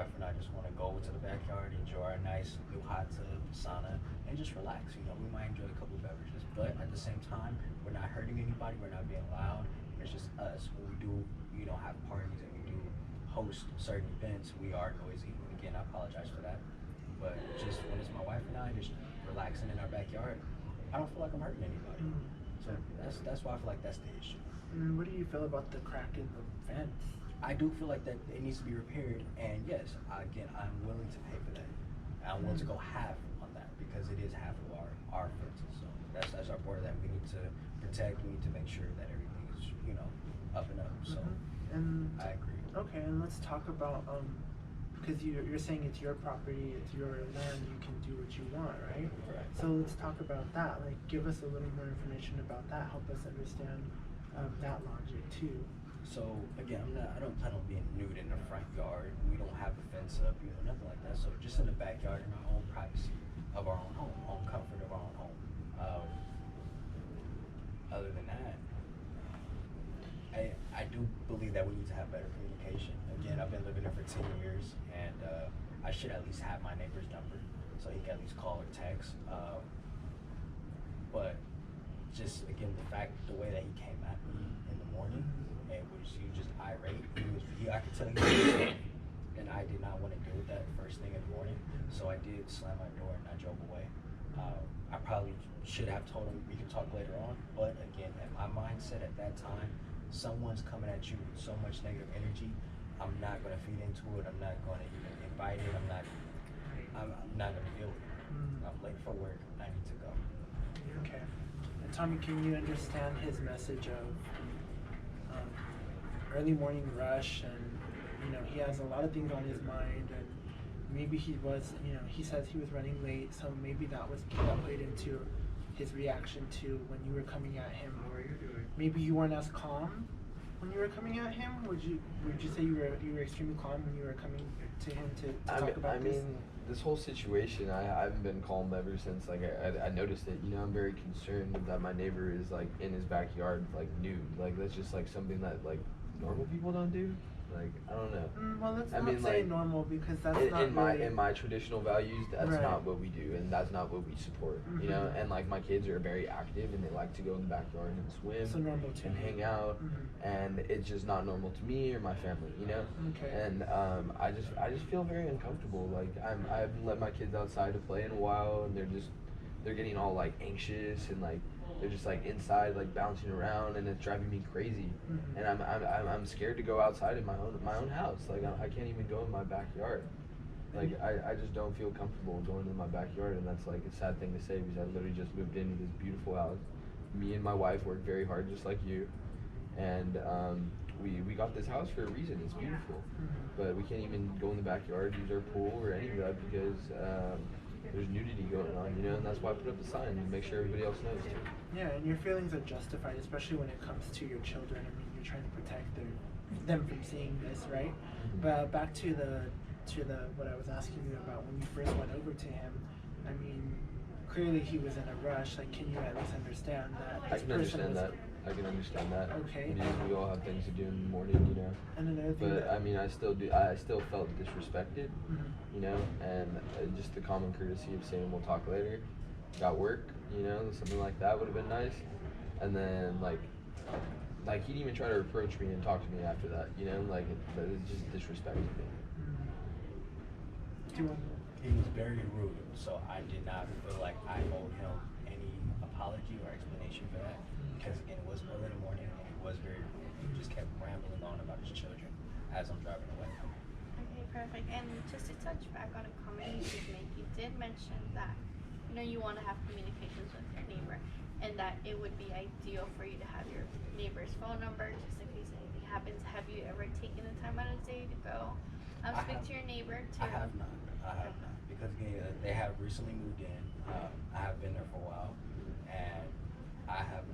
wife and I just want to go to the backyard, enjoy a nice new hot tub, sauna, and just relax. We might enjoy a couple beverages, but at the same time, we're not hurting anybody. We're not being loud. It's just us. When we do, have parties and we do host certain events, we are noisy. Again, I apologize for that. But just when it's my wife and I just relaxing in our backyard, I don't feel like I'm hurting anybody. Mm. So that's why I feel like that's the issue. And what do you feel about the crack in the fence? I do feel like that it needs to be repaired, and yes, again, I'm willing to pay for that. I'm willing to go half on that because it is half of our fences. So that's our border that we need to protect. We need to make sure that everything is up and up. So And I agree. okay, and let's talk about because you're saying it's your property, it's your land, you can do what you want, right? Right. So let's talk about that. Like, give us a little more information about that. Help us understand that logic too. So again, I don't plan on being nude in the front yard. We don't have a fence up, nothing like that. So just in the backyard, in our own privacy of our own home, own comfort of our own home. Other than that, I do believe that we need to have better communication. Again, I've been living there for 10 years, and I should at least have my neighbor's number so he can at least call or text. But just again, the way that he came at me in the morning, and he was just irate. I could tell he was upset, and I did not want to deal with that first thing in the morning. So I did slam my door and I drove away. I probably should have told him we can talk later on, but again, at my mindset at that time, someone's coming at you with so much negative energy. I'm not going to feed into it. I'm not going to even invite it. I'm not going to deal with it. I'm late for work. I need to go. Okay. And Tommy, can you understand his message of early morning rush, and he has a lot of things on his mind, and maybe he was, he says he was running late, so maybe that played into his reaction to when you were coming at him, or maybe you weren't as calm when you were coming at him. Would you say you were extremely calm when you were coming to him to talk about this? I mean, this whole situation, I haven't been calm ever since. Like I noticed it. I'm very concerned that my neighbor is like in his backyard, like nude. Like that's just like something that like normal people don't do. Like I don't know. Well, let's not say normal, because that's not in my traditional values. That's right. Not what we do, and that's not what we support. And like my kids are very active, and they like to go in the backyard and swim, so normal too. And hang out, and it's just not normal to me or my family. Okay. And I just feel very uncomfortable. Like I haven't let my kids outside to play in a while, and they're getting all like anxious, and like they're just like inside, like bouncing around, and it's driving me crazy. And I'm scared to go outside in my own house. Like I can't even go in my backyard. Like I just don't feel comfortable going in my backyard, and that's like a sad thing to say because I literally just moved into this beautiful house. Me and my wife worked very hard, just like you, and we got this house for a reason. It's beautiful, but we can't even go in the backyard, use our pool or any of that because there's nudity going on, and that's why I put up the sign to make sure everybody else knows too. Yeah, and your feelings are justified, especially when it comes to your children. I mean, you're trying to protect them from seeing this, right? But back to the what I was asking you about when you first went over to him. I mean, clearly he was in a rush. Like, can you at least understand that? I can understand that. Okay. We all have things to do in the morning, And another thing. But I mean, I still felt disrespected, and just the common courtesy of saying we'll talk later. Got work, something like that would have been nice. And then like he didn't even try to approach me and talk to me after that, like it's just disrespecting me. He was very rude, so I did not feel like I owed him any apology or explanation for that. Because again, it was early in the morning and he was very rude. He just kept rambling on about his children as I'm driving away. Okay, perfect. And just to touch back on a comment you did make, you did mention that you want to have communications with your neighbor, and that it would be ideal for you to have your neighbor's phone number just in case anything happens. Have you ever taken the time out of the day to go speak to your neighbor? I have not. Because again, they have recently moved in. I have been there for a while, and I have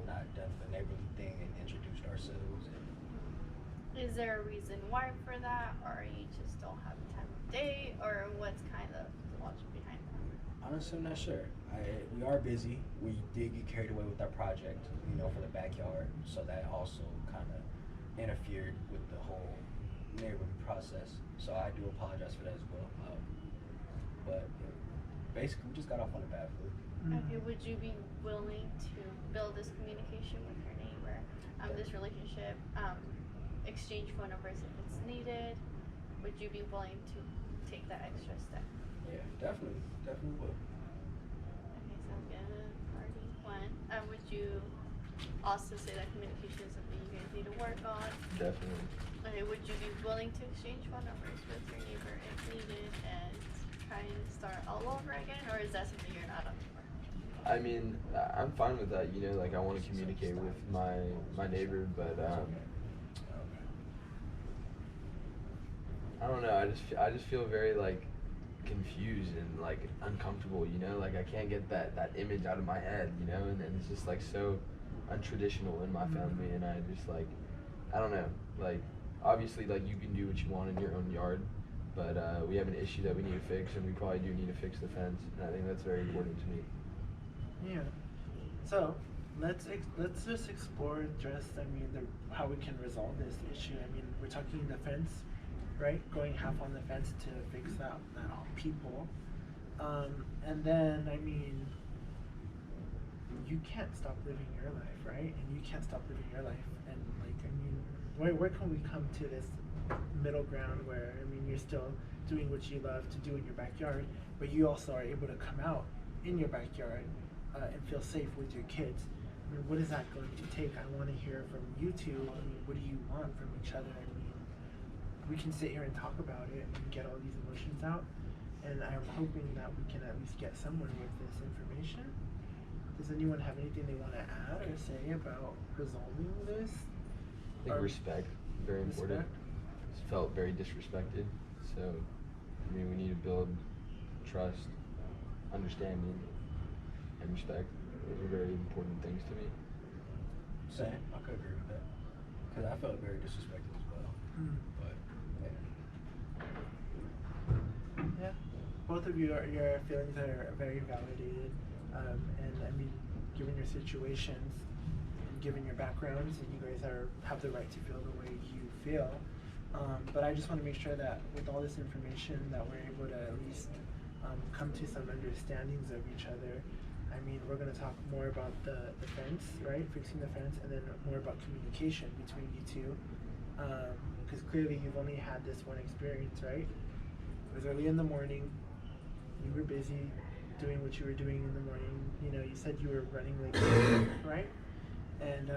not done the neighborly thing and introduced ourselves. Is there a reason why for that, or you just don't have the time of day, or what's kind of the logic behind that? Honestly, I'm not sure. We are busy. We did get carried away with our project, for the backyard, so that also kind of interfered with the whole neighborhood process, so I do apologize for that as well. But basically, we just got off on a bad foot. Okay, would you be willing to build this communication with your neighbor, this relationship, exchange phone numbers if it's needed? Would you be willing to take that extra step? Yeah, definitely will. Okay, sounds good. Party one. Would you also say that communication is something you guys need to work on? Definitely. Okay, would you be willing to exchange phone numbers with your neighbor if needed and try and start all over again, or is that something you're not up for? I mean, I'm fine with that. You know, like I want to communicate with my neighbor, but I don't know. I just feel very like confused and like uncomfortable. You know, like I can't get that image out of my head. You know, and it's just like so untraditional in my family, and I just like I don't know. Like obviously, like you can do what you want in your own yard, but we have an issue that we need to fix, and we probably do need to fix the fence, and I think that's very important to me. Yeah. So let's just explore just how we can resolve this issue. I mean, we're talking the fence, right? Going half on the fence to fix that people, and then I mean, you can't stop living your life, right? And you can't stop living your life. And like I mean, where can we come to this middle ground where I mean you're still doing what you love to do in your backyard, but you also are able to come out in your backyard and feel safe with your kids. I mean, what is that going to take? I want to hear from you two. I mean, what do you want from each other? I mean, we can sit here and talk about it and get all these emotions out, and I'm hoping that we can at least get somewhere with this information. Does anyone have anything they want to add or say about resolving this? I think respect, very important. Respect? It's felt very disrespected, so I mean we need to build trust, understanding, and respect. Those are very important things to me. Same, I could agree with that. Because I felt very disrespected as well. But, yeah. Both of your feelings are very validated. And I mean, given your situations and given your backgrounds, and you guys have the right to feel the way you feel. But I just want to make sure that with all this information that we're able to at least come to some understandings of each other. I mean, we're going to talk more about the fence, right? Fixing the fence, and then more about communication between you two. Because clearly you've only had this one experience, right? It was early in the morning. You were busy doing what you were doing in the morning. You know, you said you were running late, right? And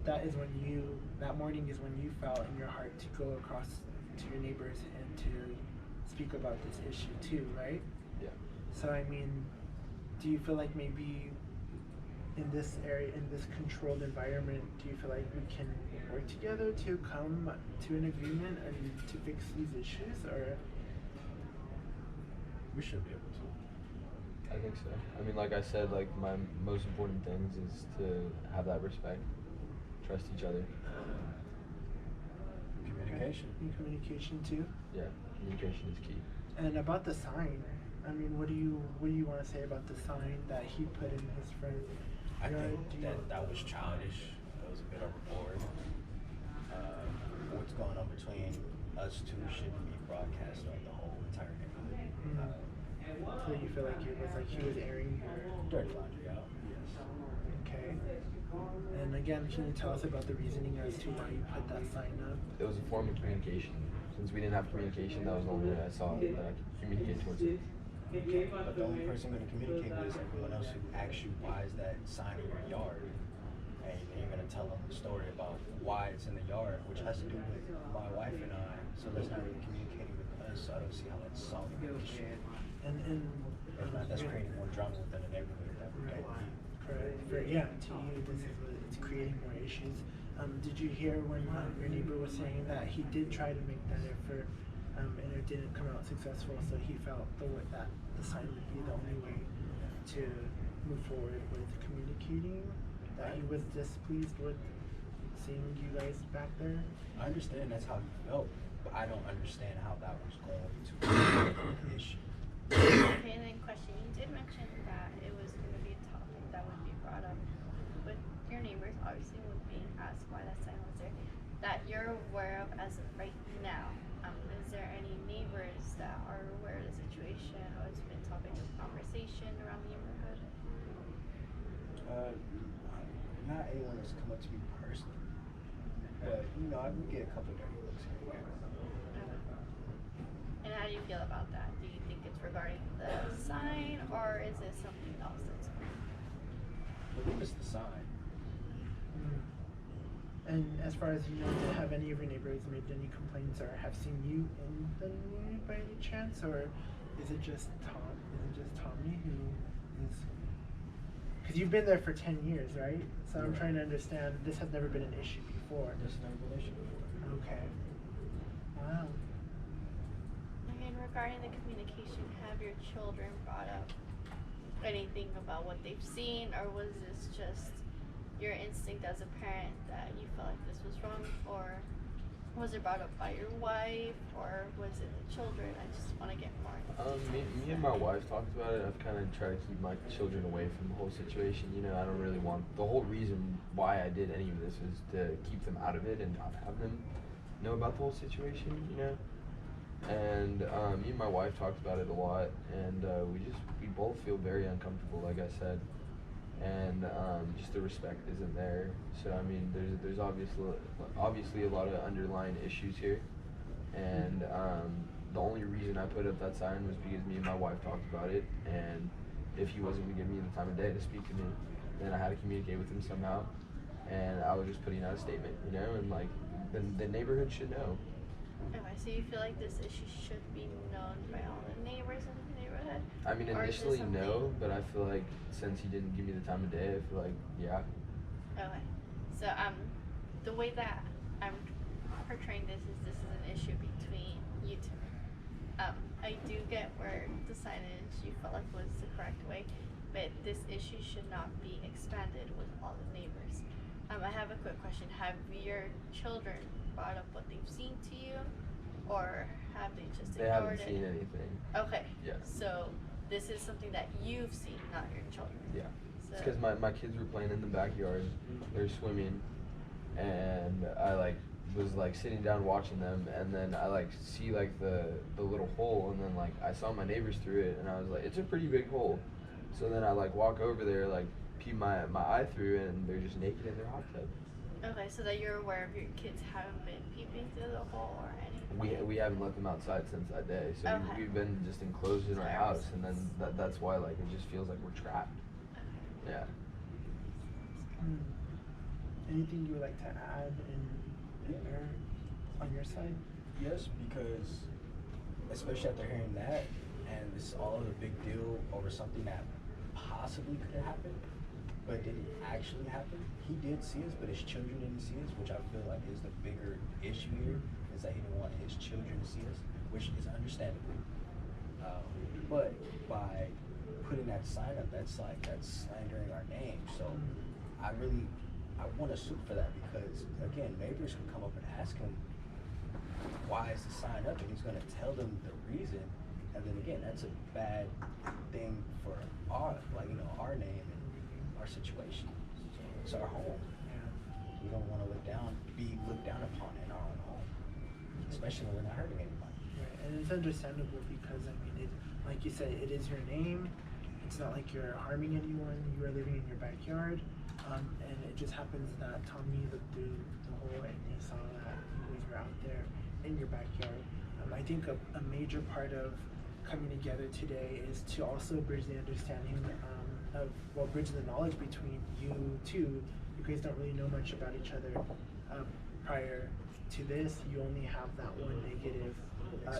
that morning is when you felt in your heart to go across to your neighbors and to speak about this issue too, right? Yeah. So I mean, do you feel like maybe in this area, in this controlled environment, do you feel like we can work together to come to an agreement and to fix these issues, or? we should be able to. I think so. I mean, like I said, like my most important things is to have that respect, trust each other. Communication. And communication too. Yeah, communication is key. And about the sign, I mean, what do you want to say about the sign that he put in his front? I think that was childish. It was a bit overboard. What's going on between us two shouldn't be broadcast on the whole entire neighborhood. So you feel like it was like he was airing your Dirty laundry out. Yes. Okay. And again, can you tell us about the reasoning as to why you put that sign up? It was a form of communication. Since we didn't have communication, that was the only way I saw that I could communicate towards it. But the only person going to communicate with is everyone else who asks you why is that sign in your yard, and you're going to tell them the story about why it's in the yard, which has to do with my wife and I. So that's not really communicating with us. So I don't see how that's solving the issue. And If not, that's creating more drama within the neighborhood that we don't need. yeah, to you, this is what it's creating more issues. Did you hear when your neighbor was saying that he did try to make that effort, and it didn't come out successful? So he felt that the sign would be the only way to move forward with communicating. That he was displeased with seeing you guys back there. I understand that's how you felt, but I don't understand how that was going to be an issue. Okay, and then question, you did mention that it was going to be a topic that would be brought up with your neighbors, obviously, with being asked why that sign was there. that you're aware of as of right now, is there any neighbors that are aware of the situation or it's been topic of conversation around the neighborhood? Not anyone that's come up to me personally, but I can get a couple of dirty looks here and there. And how do you feel about that? Do you think it's regarding the sign or is it something else that's going on? I believe it's the sign. And as far as you know, have any of your neighbors made any complaints or have seen you in the news by any chance, or is it just Tom? Is it just Tommy who is? Because you've been there for 10 years, right? So I'm trying to understand. This has never been an issue before. There's never been an issue before. Okay. Wow. And regarding the communication, have your children brought up anything about what they've seen, or was this just your instinct as a parent that you felt like this was wrong, or was it brought up by your wife, or was it the children? I just want to get more. Me and my wife talked about it. I've kind of tried to keep my children away from the whole situation. I don't really want, the whole reason why I did any of this was to keep them out of it and not have them know about the whole situation, And me and my wife talked about it a lot, and we both feel very uncomfortable, like I said, and just the respect isn't there. So I mean, there's obviously a lot of underlying issues here, and the only reason I put up that sign was because me and my wife talked about it, and if he wasn't gonna give me the time of day to speak to me, then I had to communicate with him somehow, and I was just putting out a statement, and like the neighborhood should know. Okay, so you feel like this issue should be known by all the neighbors in the neighborhood? I mean, Or is this initially something- no, but I feel like since he didn't give me the time of day, I feel like yeah. Okay, so the way that I'm portraying this is an issue between you two. I do get where the signage you felt like was the correct way, but this issue should not be expanded with all the neighbors. I have a quick question. Have your children brought up what they've seen to you, or have they just They ignored haven't seen it? anything. Okay. Yeah. So this is something that you've seen, not your children. Yeah. So, It's because my kids were playing in the backyard. They're swimming, and I was sitting down watching them, and then I see the little hole, and then I saw my neighbors through it, and I was like, it's a pretty big hole. So then I walk over there, peep my eye through it, and they're just naked in their hot tub. okay, so that you're aware of your kids haven't been peeping through the hole or anything. We haven't let them outside since that day, so Okay. we've been just enclosed in our house, and then that's why it just feels like we're trapped. Yeah. Anything you would like to add on your side? Yes, because especially after hearing that, and this all a big deal over something that possibly could have happened, but didn't actually happen. He did see us, but his children didn't see us, which I feel like is the bigger issue here, is that he didn't want his children to see us, which is understandable. But by putting that sign up, that's slandering our name. So I want to sue for that, because again, neighbors can come up and ask him, why is the sign up? And he's going to tell them the reason. And then again, that's a bad thing for our name and our situation. It's our home. We don't want to be looked down upon in our own home, especially when we're not hurting anybody. Right, and it's understandable because like you said, it is your name. It's not like you're harming anyone. You are living in your backyard, and it just happens that Tommy looked through the hole and he saw that you were out there in your backyard. I think a major part of coming together today is to also bridge the understanding bridge the knowledge between you two. You guys don't really know much about each other prior to this. You only have that one negative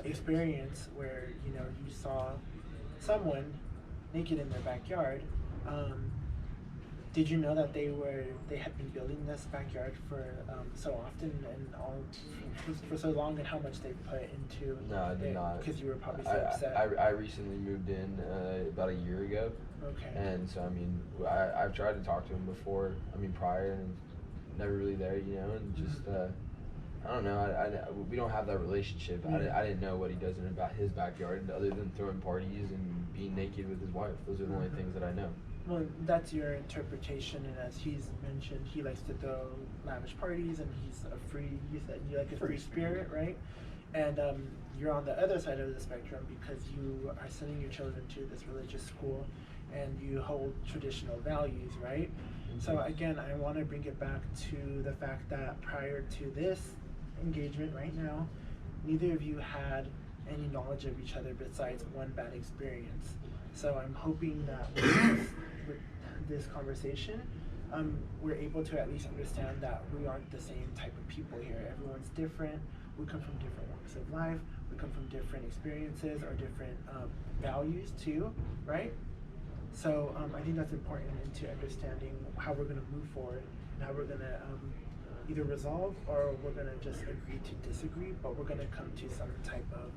experience where you saw someone naked in their backyard. Did you know that they had been building this backyard for so often and for so long, and how much they put into No, I did not. Because you were probably so upset. I recently moved in about a year ago. Okay. And so, I mean, I've tried to talk to him before, prior, and never really there, and just, I don't know, we don't have that relationship. I didn't know what he does in his backyard other than throwing parties and being naked with his wife. Those are the only things that I know. Well, that's your interpretation, and as he's mentioned, he likes to throw lavish parties, and he's a free. You said you like a free spirit, right? And you're on the other side of the spectrum because you are sending your children to this religious school, and you hold traditional values, right? So again, I want to bring it back to the fact that prior to this engagement, right now, neither of you had any knowledge of each other besides one bad experience. So I'm hoping that with this conversation, we're able to at least understand that we aren't the same type of people here. Everyone's different. We come from different walks of life. We come from different experiences or different values too, right? So I think that's important into understanding how we're going to move forward and how we're going to either resolve or we're going to just agree to disagree, but we're going to come to some type of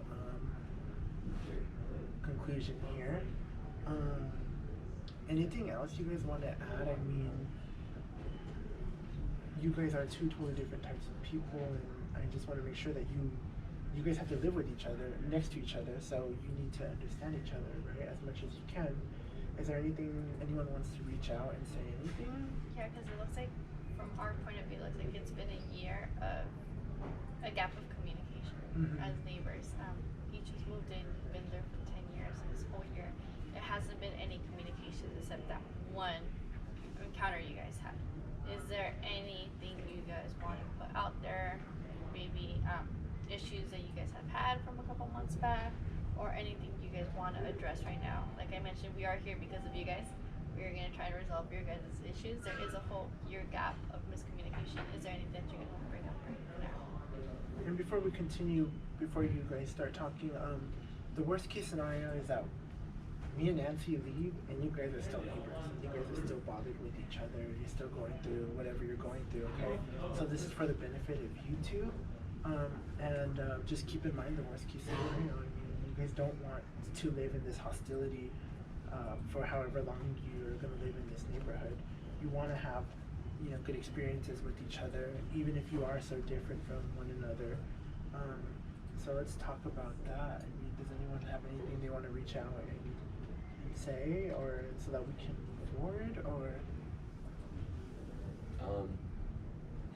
conclusion here. Anything else you guys want to add? I mean, you guys are two totally different types of people, and I just want to make sure that you guys have to live with each other, next to each other, so you need to understand each other, right, as much as you can. Is there anything anyone wants to reach out and say anything? Yeah, because it looks like, from our point of view, it looks like it's been a year of a gap of communication as neighbors. Each has moved in, been there for 10 years, and this whole year, there hasn't been any communication except that one encounter you guys had. Is there anything you guys want to put out there? Maybe issues that you guys have had from a couple months back, or anything you guys want to address right now? Like I mentioned, we are here because of you guys. We are going to try and resolve your guys' issues. There is a whole year gap of miscommunication. Is there anything that you guys want to bring up right now? And before we continue, before you guys start talking, the worst case scenario is that me and Nancy leave and you guys are still neighbors. You guys are still bothered with each other. You're still going through whatever you're going through, okay? So this is for the benefit of you two. And just keep in mind the worst case scenario. I mean, you guys don't want to live in this hostility for however long you're going to live in this neighborhood. You want to have, you know, good experiences with each other, even if you are so different from one another. So let's talk about that. I mean, does anyone have anything they want to reach out and say, or so that we can move forward, or?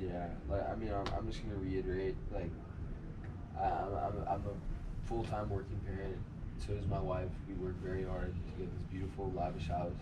Yeah, like I mean, I'm just gonna reiterate, like, I'm a full-time working parent. So is my wife. We work very hard to get this beautiful, lavish house.